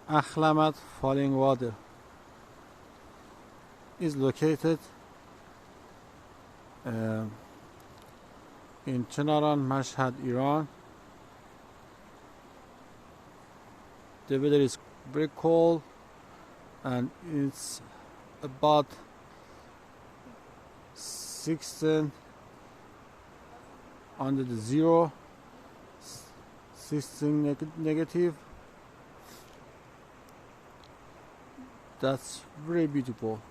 Akhlamad falling water is located in Chenaran, Mashhad, Iran. The weather is very cold and it's about 16 under the zero, 16 negative. That's very beautiful.